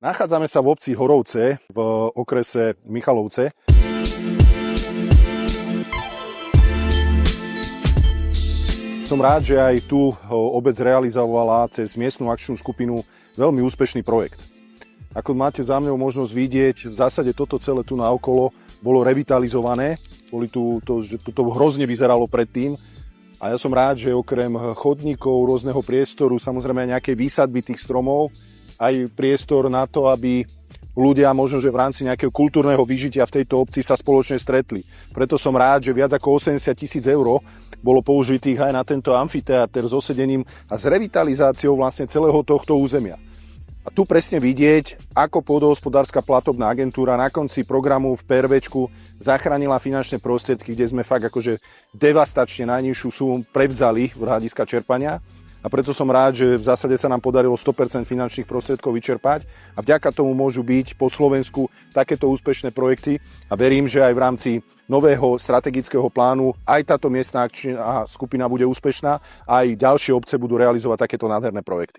Nachádzame sa v obci Horovce v okrese Michalovce. Som rád, že aj tu obec realizovala cez miestnu akčnú skupinu veľmi úspešný projekt. Ako máte za mňou možnosť vidieť, v zásade toto celé tu naokolo bolo revitalizované. To hrozne vyzeralo predtým. A ja som rád, že okrem chodníkov, rôzneho priestoru, samozrejme aj nejakej výsadby tých stromov, aj priestor na to, aby ľudia možno, že v rámci nejakého kultúrneho vyžitia v tejto obci sa spoločne stretli. Preto som rád, že viac ako 80 000 eur bolo použitých aj na tento amfiteáter s osedením a s revitalizáciou vlastne celého tohto územia. A tu presne vidieť, ako pôdohospodárska platobná agentúra na konci programu v PRVčku zachránila finančné prostriedky, kde sme fakt akože devastačne najnižšiu sumu prevzali v hľadiska čerpania. A preto som rád, že v zásade sa nám podarilo 100% finančných prostriedkov vyčerpať a vďaka tomu môžu byť po Slovensku takéto úspešné projekty a verím, že aj v rámci nového strategického plánu aj táto miestna akčná skupina bude úspešná a aj ďalšie obce budú realizovať takéto nádherné projekty.